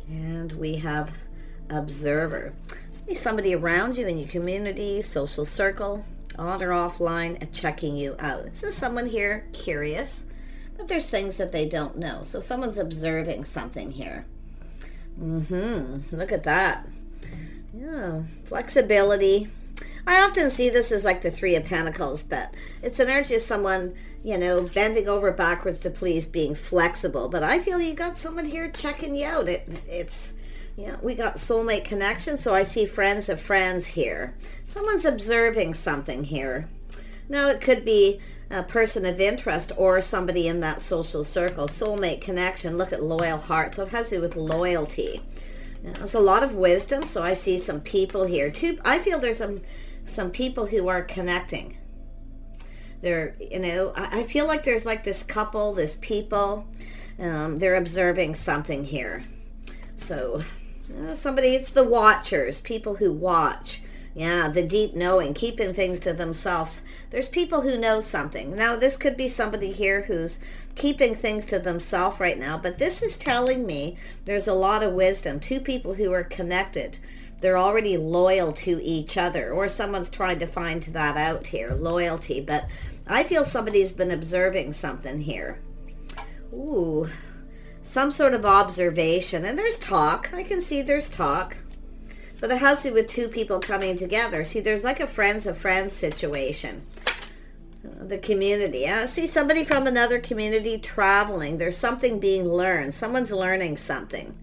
And we have observer. Maybe somebody around you in your community, social circle, on or offline, checking you out. This is someone here curious, but there's things that they don't know. So someone's observing something here. Look at that. Yeah, flexibility. I often see this as like the Three of Pentacles, but it's an energy of someone, bending over backwards to please, being flexible. But I feel you got someone here checking you out. It's we got soulmate connection, so I see friends of friends here. Someone's observing something here. Now, it could be a person of interest or somebody in that social circle. Soulmate connection. Look at loyal heart. So it has to do with loyalty. There's a lot of wisdom, so I see some people here too. I feel there's some people who are connecting. They're, I feel like there's like this couple, this people, they're observing something here. So somebody, it's the watchers, people who watch. Yeah, the deep knowing, keeping things to themselves. There's people who know something. Now, this could be somebody here who's keeping things to themselves right now, but this is telling me there's a lot of wisdom. Two people who are connected. They're already loyal to each other, or someone's trying to find that out here, loyalty. But I feel somebody's been observing something here. Ooh, some sort of observation. And there's talk. I can see there's talk. But it has to do with two people coming together. See, there's like a friends of friends situation. The community. I see somebody from another community traveling. There's something being learned. Someone's learning something.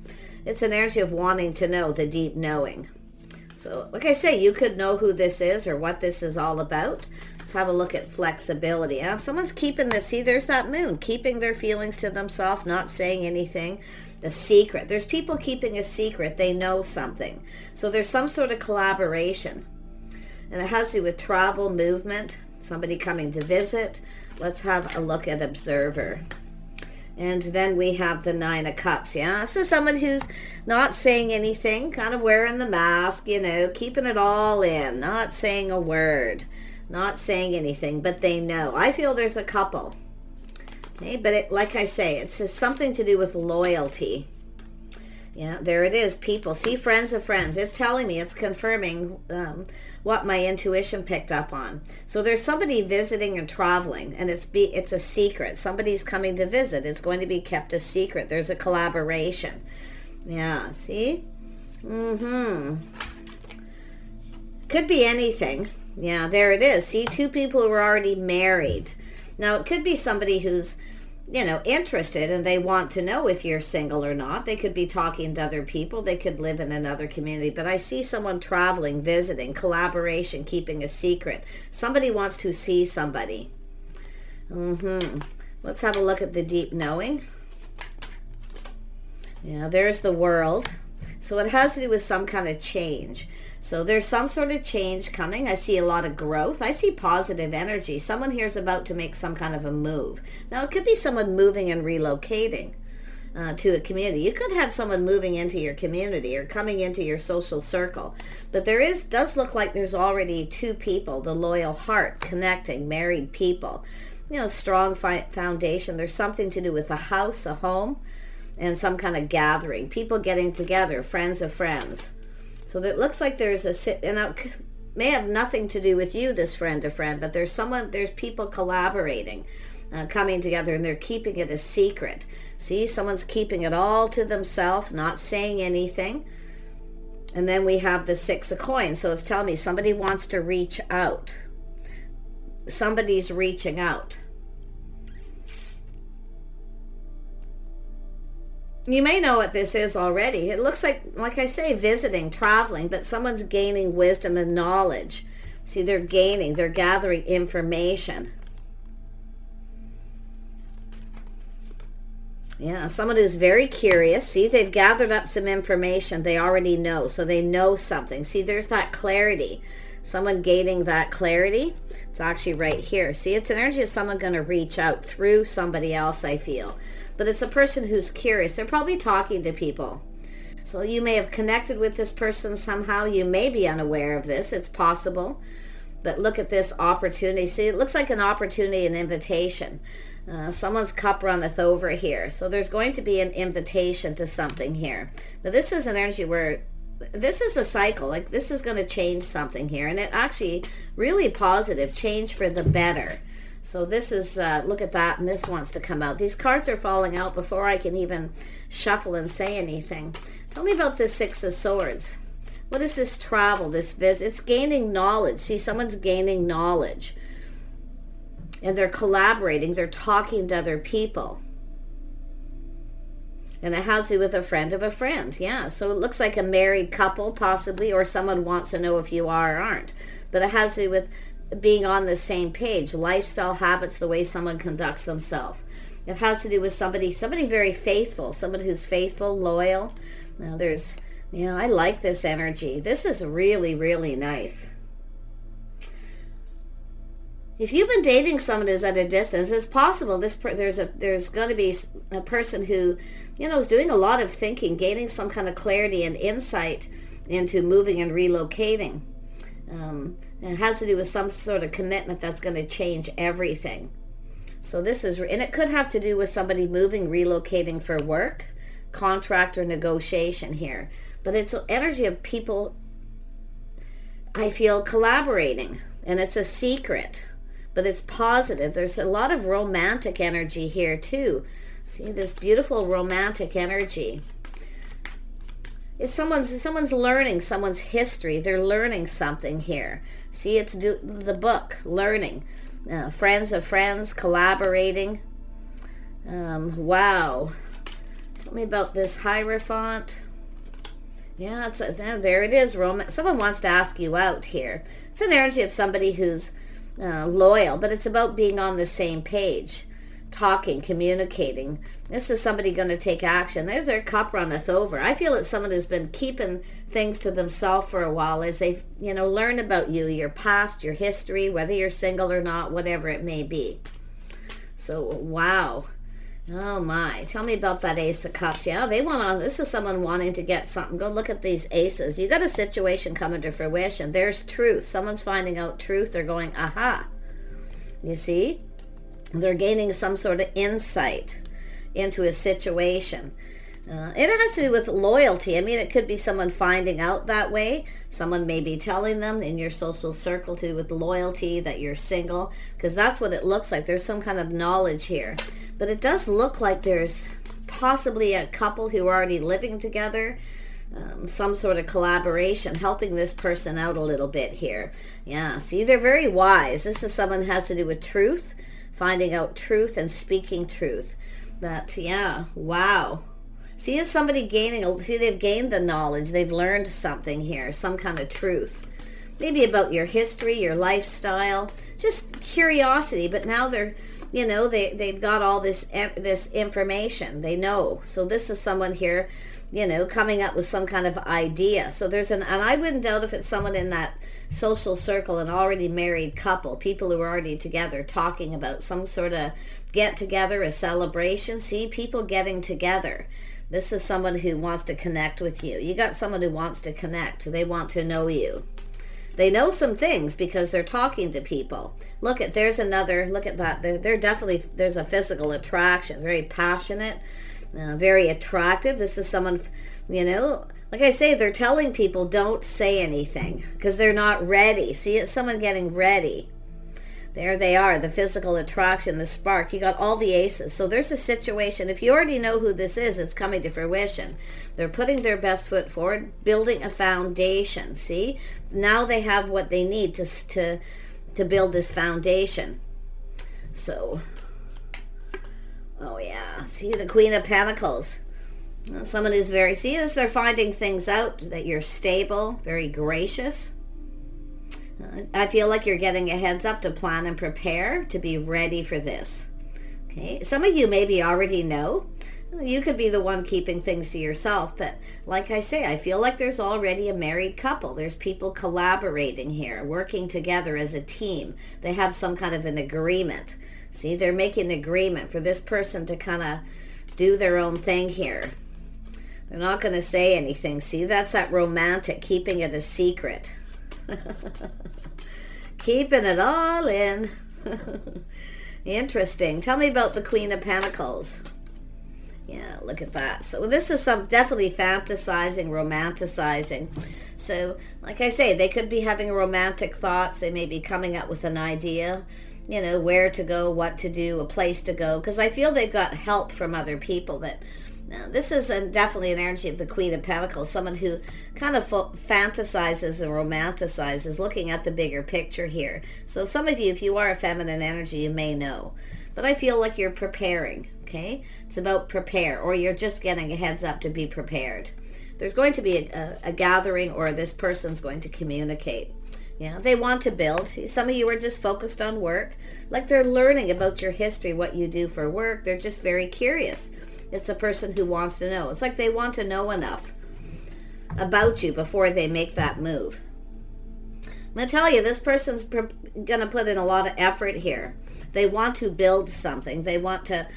It's an energy of wanting to know, the deep knowing. So, like I say, you could know who this is or what this is all about. Let's have a look at flexibility. Someone's keeping this. See, there's that moon. Keeping their feelings to themselves, not saying anything. A secret. There's people keeping a secret. They know something. So there's some sort of collaboration. And it has to do with travel, movement, somebody coming to visit. Let's have a look at observer. And then we have the Nine of Cups. Yeah, so someone who's not saying anything, kind of wearing the mask, keeping it all in, not saying a word, not saying anything, but they know. I feel there's a couple. Okay, but like I say, it's something to do with loyalty. Yeah, there it is, people. See, friends of friends. It's telling me, it's confirming what my intuition picked up on. So there's somebody visiting and traveling, and it's a secret. Somebody's coming to visit. It's going to be kept a secret. There's a collaboration. Yeah, see? Could be anything. Yeah, there it is. See, two people who are already married. Now, it could be somebody who's, interested and they want to know if you're single or not. They could be talking to other people. They could live in another community. But I see someone traveling, visiting, collaboration, keeping a secret. Somebody wants to see somebody. Let's have a look at the deep knowing. Yeah, there's the World. So it has to do with some kind of change. So there's some sort of change coming. I see a lot of growth. I see positive energy. Someone here is about to make some kind of a move. Now, it could be someone moving and relocating to a community. You could have someone moving into your community or coming into your social circle. But does look like there's already two people, the loyal heart, connecting, married people. Strong foundation. There's something to do with a house, a home, and some kind of gathering. People getting together, friends of friends. So it looks like there's and it may have nothing to do with you, this friend to friend, but there's people collaborating, coming together, and they're keeping it a secret. See, someone's keeping it all to themselves, not saying anything. And then we have the Six of Coins. So it's telling me somebody wants to reach out. Somebody's reaching out. You may know what this is already. It looks like I say, visiting, traveling, but someone's gaining wisdom and knowledge. See, they're gathering information. Yeah, someone who's very curious. See, they've gathered up some information they already know, so they know something. See, there's that clarity. Someone gaining that clarity. It's actually right here. See, it's an energy of someone going to reach out through somebody else, I feel. But it's a person who's curious. They're probably talking to people. So you may have connected with this person somehow. You may be unaware of this. It's possible. But look at this opportunity. See, it looks like an opportunity, an invitation. Someone's cup runneth over here. So there's going to be an invitation to something here. Now this is an energy where this is a cycle. Like this is going to change something here. And it actually really positive, change for the better. So this is, look at that, and this wants to come out. These cards are falling out before I can even shuffle and say anything. Tell me about this Six of Swords. What is this travel, this visit? It's gaining knowledge. See, someone's gaining knowledge. And they're collaborating. They're talking to other people. And it has to do with a friend of a friend. Yeah, so it looks like a married couple, possibly, or someone wants to know if you are or aren't. But it has to do with being on the same page, lifestyle habits, the way someone conducts themselves. It has to do with somebody very faithful, someone who's faithful, loyal. Now there's, I like this energy. This is really, really nice. If you've been dating someone who's at a distance, it's possible there's going to be a person who, is doing a lot of thinking, gaining some kind of clarity and insight into moving and relocating. It has to do with some sort of commitment that's going to change everything. So this is, and it could have to do with somebody moving, relocating for work, contract, or negotiation here. But it's an energy of people, I feel, collaborating. And it's a secret, but it's positive. There's a lot of romantic energy here too. See this beautiful romantic energy. It's someone's learning someone's history. They're learning something here. See, it's the book, learning. Friends of friends, collaborating. Wow. Tell me about this Hierophant. Yeah, there it is. Someone wants to ask you out here. It's an energy of somebody who's loyal, but it's about being on the same page. Talking, communicating. This is somebody going to take action. There's their cup runneth over. I feel it's someone who's been keeping things to themselves for a while as they've, learned about you, your past, your history, whether you're single or not, whatever it may be. So, wow. Oh my. Tell me about that Ace of Cups. Yeah, this is someone wanting to get something. Go look at these aces. You got a situation coming to fruition. There's truth. Someone's finding out truth. They're going, aha. You see? They're gaining some sort of insight into a situation. It has to do with loyalty. I mean, it could be someone finding out that way. Someone may be telling them in your social circle to do with loyalty that you're single, because that's what it looks like. There's some kind of knowledge here. But it does look like there's possibly a couple who are already living together, some sort of collaboration, helping this person out a little bit here. Yeah, see, they're very wise. This is someone who has to do with truth, finding out truth and speaking truth. That, yeah, wow. See, is somebody they've gained the knowledge. They've learned something here, some kind of truth. Maybe about your history, your lifestyle, just curiosity. But now they're, they've got all this information. They know. So this is someone here, coming up with some kind of idea. So and I wouldn't doubt if it's someone in that social circle, an already married couple, people who are already together, talking about some sort of get together, a celebration. See, people getting together. This is someone who wants to connect with you. You got someone who wants to connect. They want to know you. They know some things because they're talking to people. Look at that. They're definitely, there's a physical attraction, very passionate, very attractive. This is someone, like I say, they're telling people don't say anything because they're not ready. See, it's someone getting ready. There they are, the physical attraction, the spark. You got all the aces. So there's a situation. If you already know who this is, it's coming to fruition. They're putting their best foot forward, building a foundation. See? Now they have what they need to build this foundation. So, oh yeah. See, the Queen of Pentacles. Someone who's as they're finding things out, that you're stable, very gracious. I feel like you're getting a heads up to plan and prepare to be ready for this. Okay, some of you maybe already know. You could be the one keeping things to yourself, but like I say, I feel like there's already a married couple. There's people collaborating here, working together as a team. They have some kind of an agreement. See, they're making an agreement for this person to kind of do their own thing here. They're not going to say anything. See, that's that romantic, keeping it a secret. Keeping it all in. Interesting. Tell me about the Queen of Pentacles. Yeah, look at that. So this is some definitely fantasizing, romanticizing. So, like I say, they could be having romantic thoughts. They may be coming up with an idea, you know, where to go, what to do, a place to go. Because I feel they've got help from other people. But this is definitely an energy of the Queen of Pentacles. Someone who kind of fantasizes and romanticizes, looking at the bigger picture here. So some of you, if you are a feminine energy, you may know. But I feel like you're preparing, okay? It's about prepare, or you're just getting a heads up to be prepared. There's going to be a gathering, or this person's going to communicate. Yeah, they want to build. Some of you are just focused on work. Like they're learning about your history, what you do for work. They're just very curious. It's a person who wants to know. It's like they want to know enough about you before they make that move. I'm going to tell you, this person's going to put in a lot of effort here. They want to build something. They want to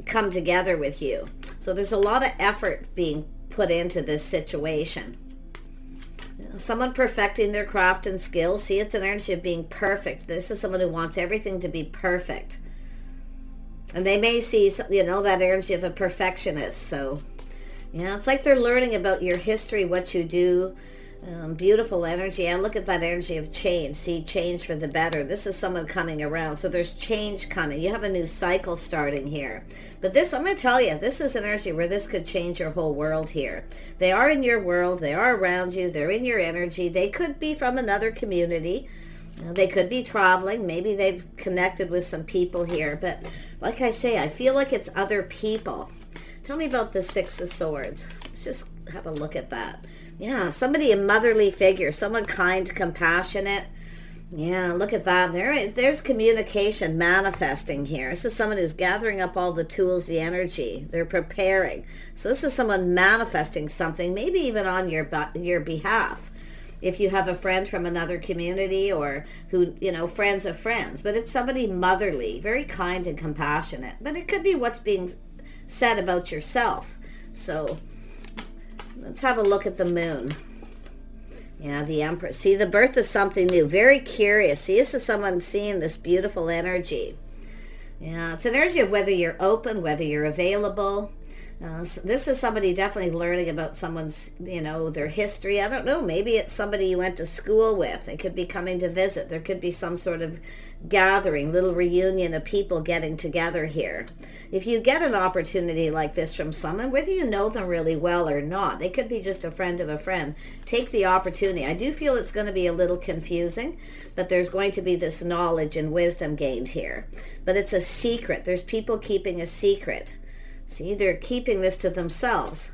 come together with you. So there's a lot of effort being put into this situation. Someone perfecting their craft and skills. See, it's an energy of being perfect. This is someone who wants everything to be perfect. And they may see, you know, that energy of a perfectionist. So, yeah, it's like they're learning about your history, what you do. Beautiful energy. And look at that energy of change. See, change for the better. This is someone coming around. So there's change coming. You have a new cycle starting here. But this, I'm going to tell you, this is an energy where this could change your whole world here. They are in your world. They are around you. They're in your energy. They could be from another community. They could be traveling. Maybe they've connected with some people here. But like I say, I feel like it's other people. Tell me about the Six of Swords. Let's just have a look at that. Yeah, somebody, a motherly figure, someone kind, compassionate. Yeah, look at that. There's communication manifesting here. This is someone who's gathering up all the tools, the energy. They're preparing. So this is someone manifesting something, maybe even on your behalf. If you have a friend from another community, or who, you know, friends of friends. But it's somebody motherly, very kind and compassionate. But it could be what's being said about yourself. So let's have a look at the moon. Yeah, the Empress. See, the birth of something new. Very curious. See, this is someone seeing this beautiful energy. Yeah, it's an energy of whether you're open, whether you're available. So this is somebody definitely learning about someone's, you know, their history. I don't know. Maybe it's somebody you went to school with. They could be coming to visit. There could be some sort of gathering, little reunion of people getting together here. If you get an opportunity like this from someone, whether you know them really well or not, they could be just a friend of a friend. Take the opportunity. I do feel it's going to be a little confusing, but there's going to be this knowledge and wisdom gained here. But it's a secret. There's people keeping a secret. See, they're keeping this to themselves.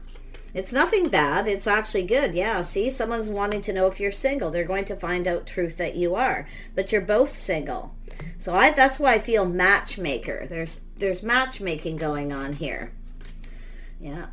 It's nothing bad. It's actually good. Yeah, see, someone's wanting to know if you're single. They're going to find out truth that you are. But you're both single. So that's why I feel matchmaker. There's matchmaking going on here. Yeah.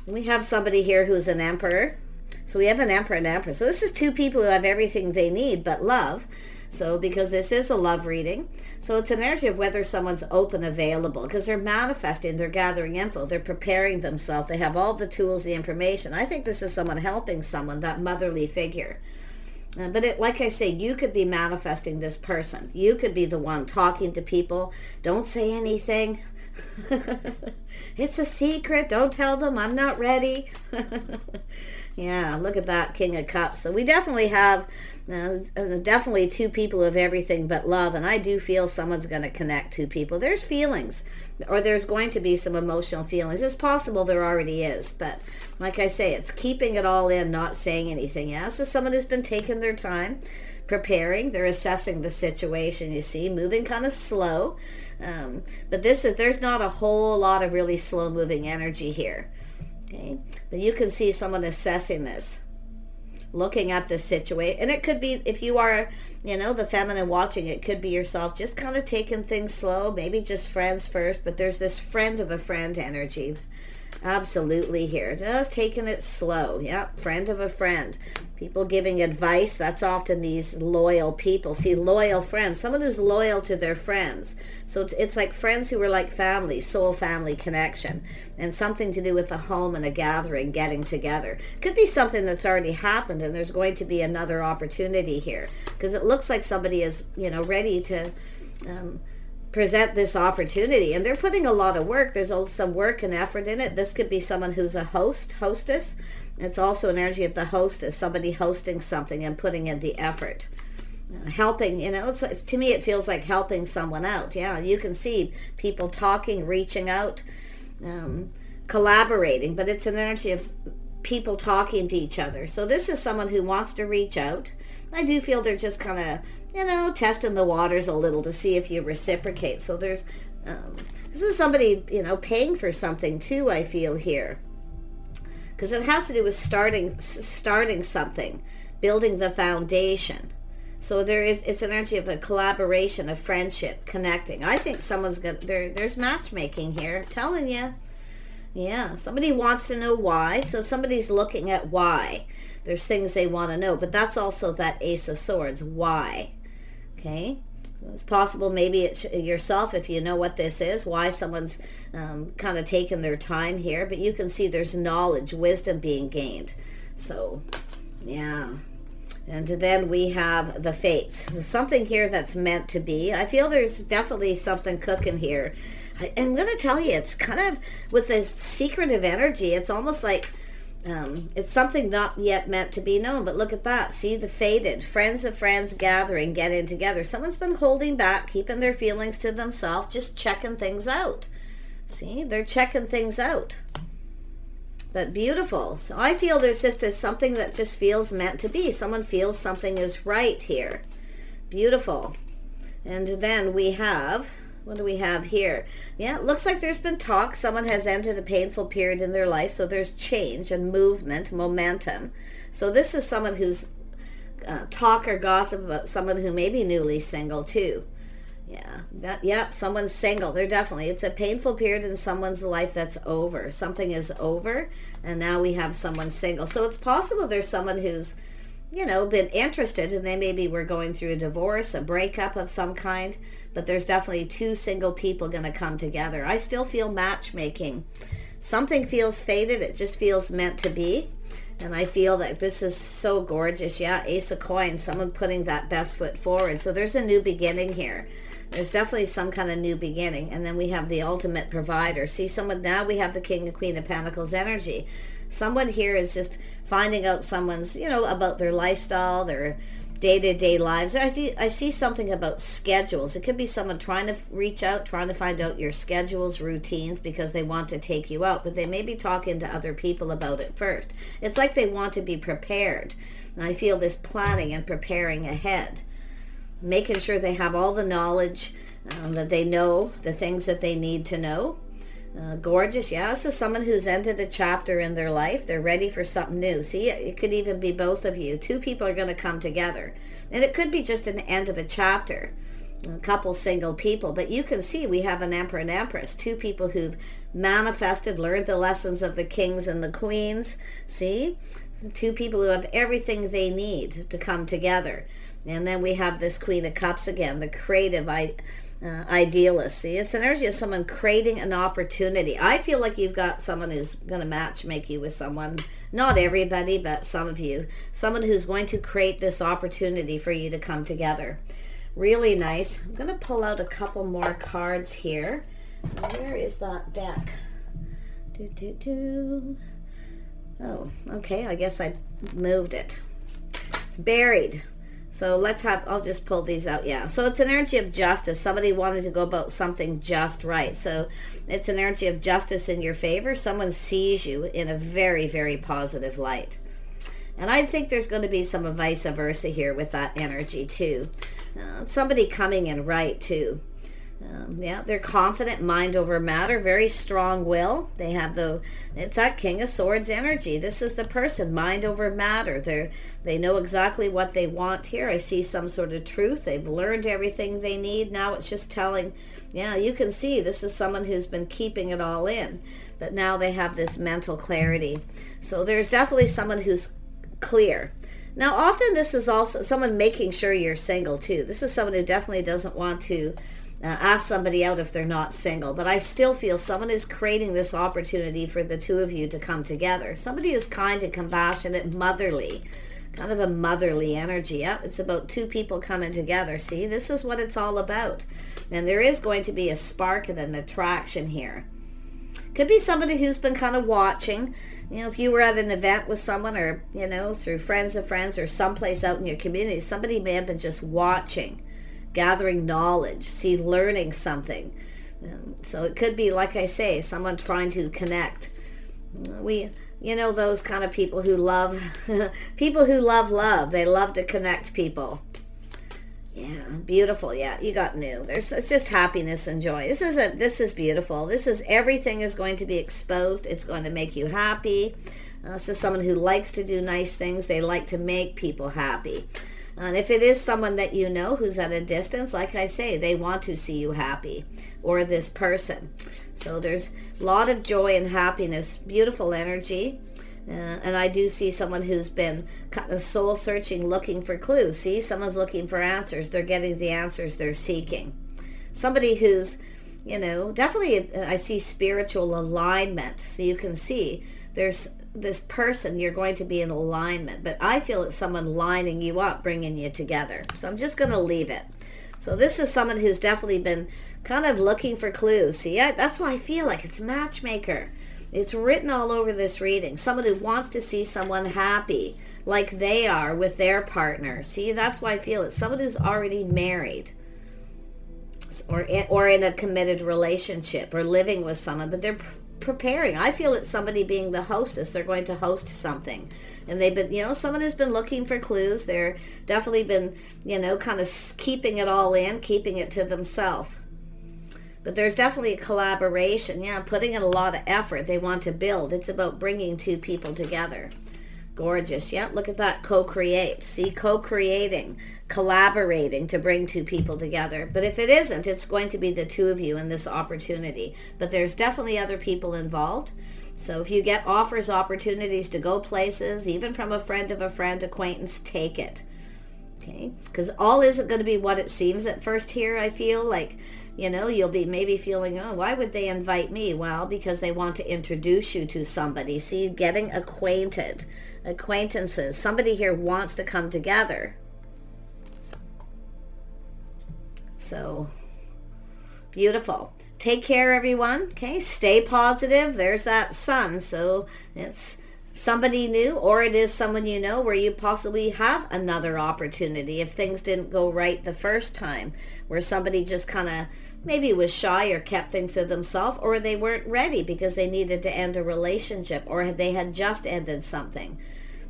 We have somebody here who's an emperor. So we have an emperor and empress. So this is two people who have everything they need but love. So because this is a love reading, so it's an energy of whether someone's open, available, because they're manifesting, they're gathering info, they're preparing themselves, they have all the tools, the information. I think this is someone helping someone, that motherly figure. But like I say, you could be manifesting this person. You could be the one talking to people. Don't say anything. It's a secret. Don't tell them. I'm not ready. Yeah, look at that, King of Cups. So we definitely have definitely two people of everything but love, and I do feel someone's going to connect two people. There's feelings, or there's going to be some emotional feelings. It's possible there already is, but like I say, it's keeping it all in, not saying anything. Yeah, this is someone who's been taking their time, preparing. They're assessing the situation, you see, moving kind of slow. But there's not a whole lot of really slow moving energy here. Okay, but you can see someone assessing this, looking at this situation. And it could be, if you are, you know, the feminine watching, it could be yourself just kind of taking things slow, maybe just friends first, but there's this friend of a friend energy. Absolutely here. Just taking it slow. Yep, friend of a friend. People giving advice. That's often these loyal people. See, loyal friends. Someone who's loyal to their friends. So it's like friends who are like family, soul family connection. And something to do with a home and a gathering, getting together. Could be something that's already happened, and there's going to be another opportunity here. Because it looks like somebody is, you know, ready to present this opportunity, and they're putting a lot of work. There's some work and effort in it. This could be someone who's a hostess. It's also an energy of the hostess, somebody hosting something and putting in the effort. Helping, it's like, to me it feels like helping someone out. Yeah, you can see people talking, reaching out, collaborating, but it's an energy of people talking to each other. So this is someone who wants to reach out. I do feel they're just kind of, testing the waters a little to see if you reciprocate. So there's, this is somebody, paying for something too, I feel here. Because it has to do with starting something, building the foundation. So it's an energy of a collaboration, a friendship, connecting. I think someone's there's matchmaking here, I'm telling you. Yeah, somebody wants to know why, so somebody's looking at why. There's things they want to know, but that's also that Ace of Swords, why. Okay? It's possible maybe it's yourself, if you know what this is, why someone's kind of taking their time here, but you can see there's knowledge, wisdom being gained. So, yeah. And then we have the fates. So something here that's meant to be. I feel there's definitely something cooking here. I'm going to tell you, it's kind of, with this secretive energy, it's almost like it's something not yet meant to be known. But look at that. See, the fated. Friends of friends gathering, getting together. Someone's been holding back, keeping their feelings to themselves, just checking things out. See, they're checking things out. But beautiful. So I feel there's just something that just feels meant to be. Someone feels something is right here. Beautiful. And then we have, what do we have here? Yeah, it looks like there's been talk. Someone has entered a painful period in their life. So there's change and movement, momentum. So this is someone who's talk or gossip about someone who may be newly single too. Yeah, someone's single. It's a painful period in someone's life that's over. Something is over, and now we have someone single. So it's possible there's someone who's, been interested, and they maybe were going through a divorce, a breakup of some kind, but there's definitely two single people going to come together. I still feel matchmaking. Something feels fated. It just feels meant to be. And I feel that this is so gorgeous. Yeah, Ace of Coins, someone putting that best foot forward. So there's a new beginning here. There's definitely some kind of new beginning. And then we have the ultimate provider. See, now we have the King and Queen of Pentacles energy. Someone here is just finding out someone's, about their lifestyle, their day-to-day lives. I see something about schedules. It could be someone trying to reach out, trying to find out your schedules, routines, because they want to take you out. But they may be talking to other people about it first. It's like they want to be prepared. And I feel this planning and preparing ahead. Making sure they have all the knowledge, that they know the things that they need to know. Gorgeous. Yeah, this is someone who's ended a chapter in their life. They're ready for something new. See, it could even be both of you. Two people are going to come together. And it could be just an end of a chapter. A couple single people. But you can see we have an Emperor and Empress. Two people who've manifested, learned the lessons of the kings and the queens. See? Two people who have everything they need to come together. And then we have this Queen of Cups again, the creative idealist. See, it's an energy of someone creating an opportunity. I feel like you've got someone who's going to matchmake you with someone. Not everybody, but some of you. Someone who's going to create this opportunity for you to come together. Really nice. I'm going to pull out a couple more cards here. Where is that deck? Oh, okay. I guess I moved it. It's buried. So I'll just pull these out. Yeah. So it's an energy of justice. Somebody wanted to go about something just right. So it's an energy of justice in your favor. Someone sees you in a very, very positive light. And I think there's going to be some vice versa here with that energy too. Somebody coming in right too. They're confident, mind over matter, very strong will. They have it's that King of Swords energy. This is the person, mind over matter. They know exactly what they want here. I see some sort of truth. They've learned everything they need. Now it's just telling, you can see this is someone who's been keeping it all in. But now they have this mental clarity. So there's definitely someone who's clear. Now often this is also someone making sure you're single too. This is someone who definitely doesn't want to ask somebody out if they're not single. But I still feel someone is creating this opportunity for the two of you to come together. Somebody who's kind and compassionate, motherly, kind of a motherly energy. Yeah, it's about two people coming together. See, this is what it's all about. And there is going to be a spark and an attraction here. Could be somebody who's been kind of watching. If you were at an event with someone, or, through friends of friends or someplace out in your community, somebody may have been just watching, gathering knowledge, learning something. So it could be, like I say, someone trying to connect. Those kind of people who love, people who love. They love to connect people. Yeah, beautiful. Yeah, you got new. It's just happiness and joy. This is beautiful. Everything is going to be exposed. It's going to make you happy. This is someone who likes to do nice things. They like to make people happy. And if it is someone that you know who's at a distance, like I say, they want to see you happy, or this person. So there's a lot of joy and happiness, beautiful energy. And I do see someone who's been kind of soul searching, looking for clues. See, someone's looking for answers. They're getting the answers they're seeking. Somebody who's, definitely I see spiritual alignment. So you can see there's this person, you're going to be in alignment. But I feel it's someone lining you up, bringing you together. So I'm just going to leave it. So this is someone who's definitely been kind of looking for clues. See, that's why I feel like it's matchmaker. It's written all over this reading. Someone who wants to see someone happy like they are with their partner. See, that's why I feel it's someone who's already married or in a committed relationship or living with someone, but they're preparing. I feel it's somebody being the hostess. They're going to host something. And they've been, someone who's been looking for clues. They're definitely been, kind of keeping it all in, keeping it to themselves. But there's definitely a collaboration. Yeah, putting in a lot of effort. They want to build. It's about bringing two people together. Gorgeous. Yeah, look at that. Co-create. See, co-creating, collaborating to bring two people together. But if it isn't, it's going to be the two of you in this opportunity. But there's definitely other people involved. So if you get offers, opportunities to go places, even from a friend of a friend, acquaintance, take it. Okay? Because all isn't going to be what it seems at first here, I feel like. You'll be maybe feeling, oh, why would they invite me? Well, because they want to introduce you to somebody. See, getting acquainted, acquaintances. Somebody here wants to come together. So, beautiful. Take care, everyone. Okay, stay positive. There's that sun. So, it's somebody new, or it is someone you know where you possibly have another opportunity if things didn't go right the first time, where somebody just kind of maybe was shy or kept things to themselves, or they weren't ready because they needed to end a relationship, or they had just ended something.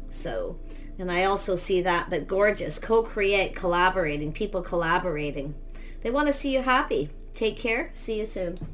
So, and I also see that, but gorgeous, co-create, collaborating, people collaborating. They want to see you happy. Take care. See you soon.